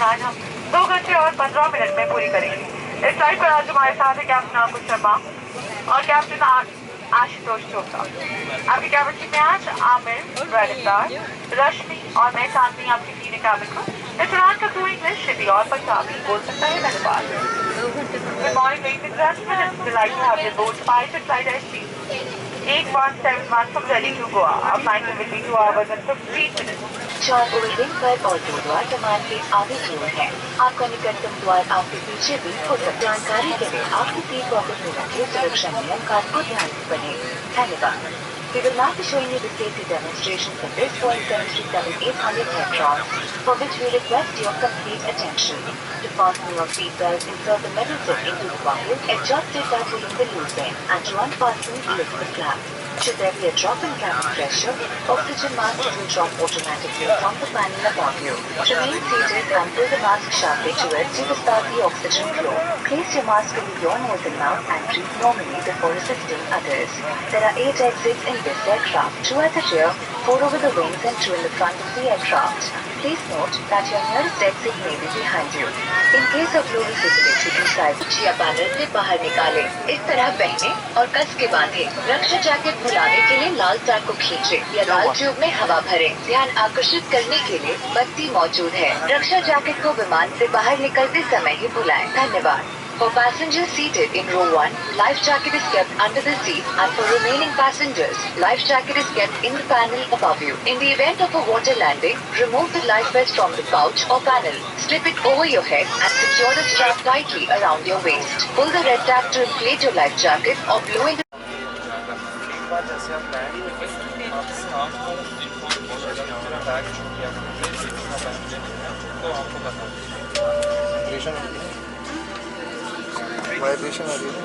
उड़ान हम 2 घंटे और 15 मिनट में पूरी करेंगे। इस फ्लाइट पर आज हमारे साथ है कैप्टन अंकुश शर्मा और कैप्टन आशुतोष चोपड़ा। आपकी कैबिन टीम में आज आमिर, राजस्थान, रश्मि और मैं चांदनी आपकी टीम ने कैबिन को। इस उड़ान का क्रू इंग्लिश, हिंदी और पंजाबी बोल सकता है। धन्यवाद। Good morning, ladies and gentlemen. It's a delight to have you aboard Spice Flight SC 8171 from Delhi to Goa. Our flight will be 2 hours and 15 minutes. 4 ओवरविंग पर और 2 द्वार कमान के आगे की ओर है। आपका निकटतम द्वार आपके पीछे भी हो सकता है। जानकारी के लिए आपकी सीट पॉकेट में रखे सुरक्षा नियम का को ध्यान से पढ़ें। धन्यवाद। We will now be showing you the safety demonstration for this Boeing 737-800 aircraft, for which we request your complete attention. To fasten your seatbelt, insert the metal tip into the buckle, adjust it by pulling the loose end, and to unfasten, lift the flap. Should there be a drop in cabin pressure, oxygen masks will drop automatically from the panel above you. Remain seated and pull the mask sharply towards you to start the oxygen flow. Place your mask over your nose and mouth and breathe normally before assisting others. There are 8 exits in this aircraft, 2 at the rear, 4 over the wings and 2 in the front of the aircraft. Please note that your nearest exit may be behind you. In case of low visibility inside, या panel से बाहर निकाले। इस तरह पहने और कस के बांधे। रक्षा जैकेट खुलाने के लिए लाल टैग को खींचे या लाल ट्यूब में हवा भरे। ध्यान आकर्षित करने के लिए बत्ती मौजूद है। रक्षा जैकेट को विमान से बाहर निकलते समय ही भुलाएं। धन्यवाद। For passengers seated in row 1, life jacket is kept under the seat, and for remaining passengers, life jacket is kept in the panel above you. In the event of a water landing, remove the life vest from the pouch or panel. Slip it over your head and secure the strap tightly around your waist. Pull the red tab to inflate your life jacket or blow in the vibration आ रही है।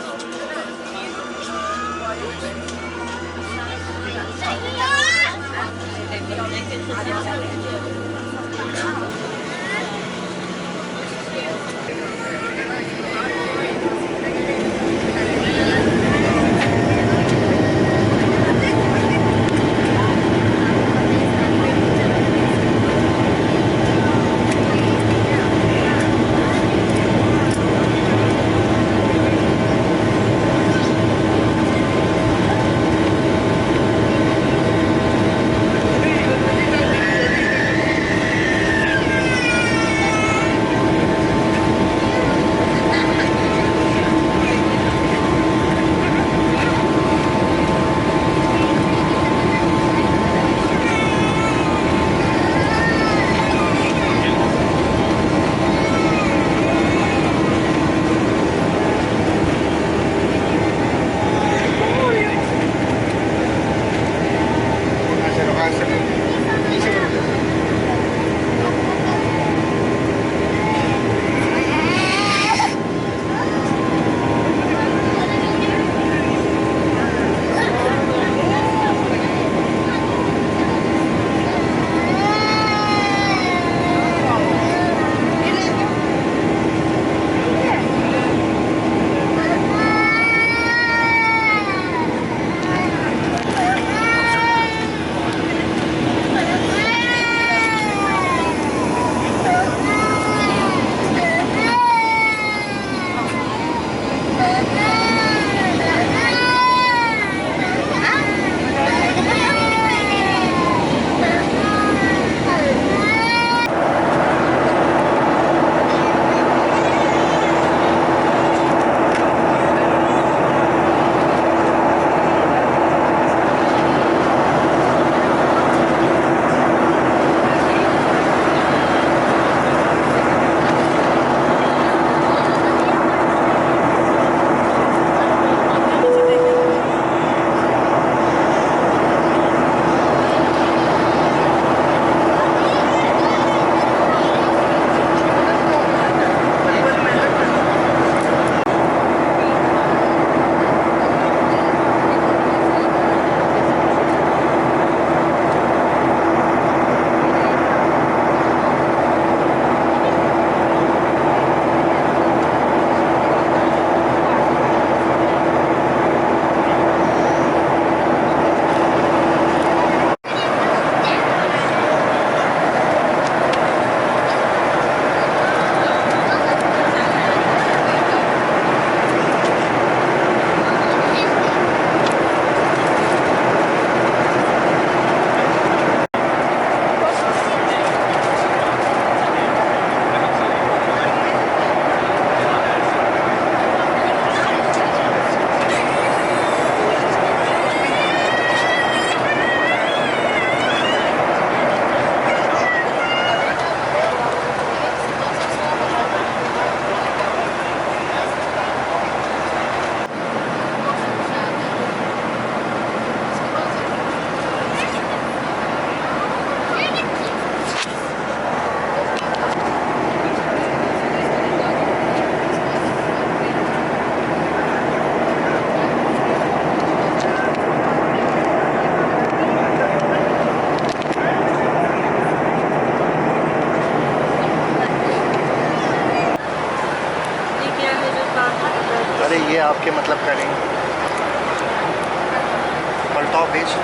अरे ये आपके मतलब का नहीं, पलटाओ page.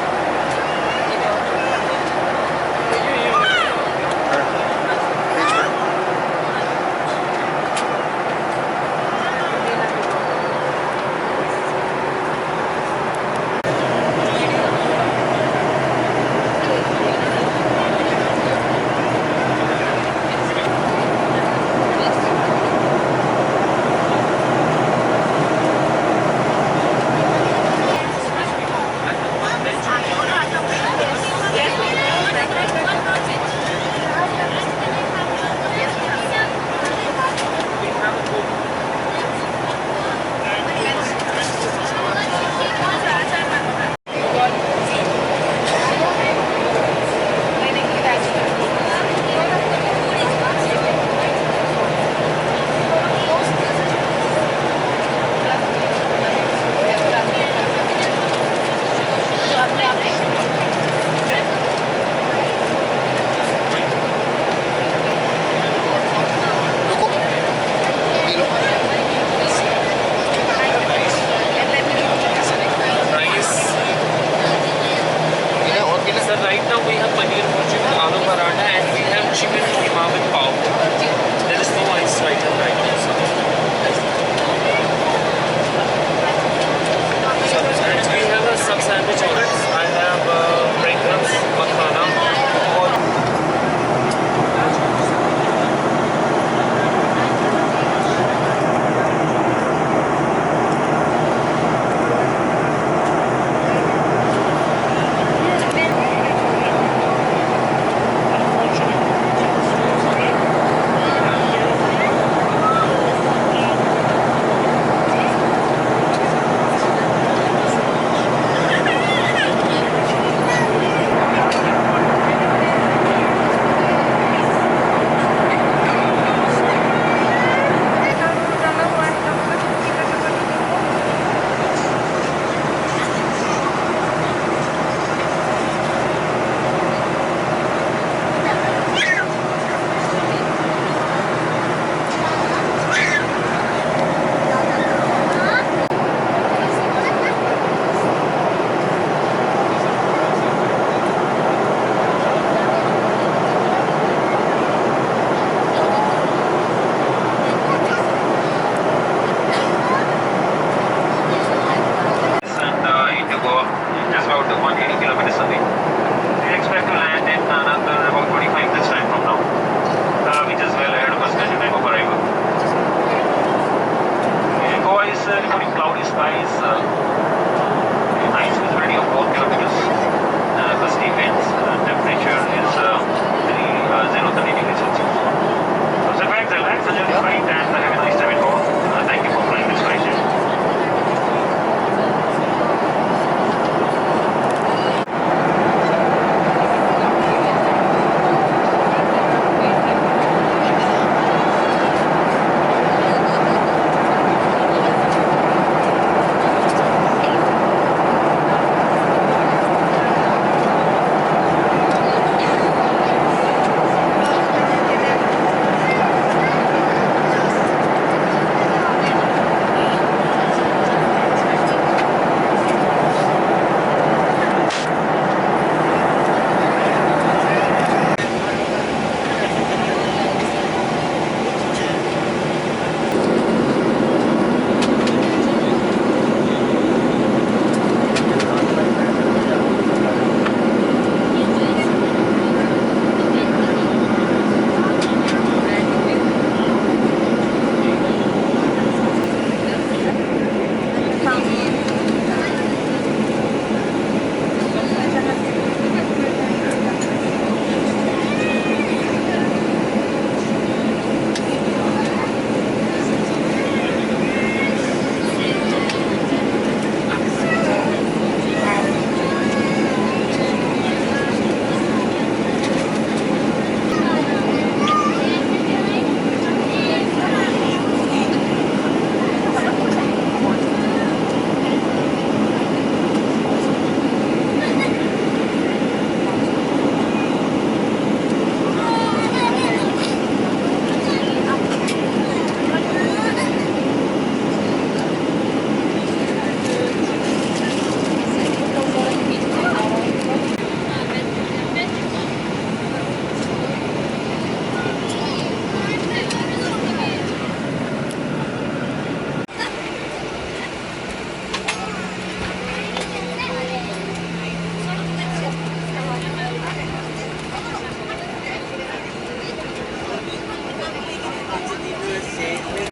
से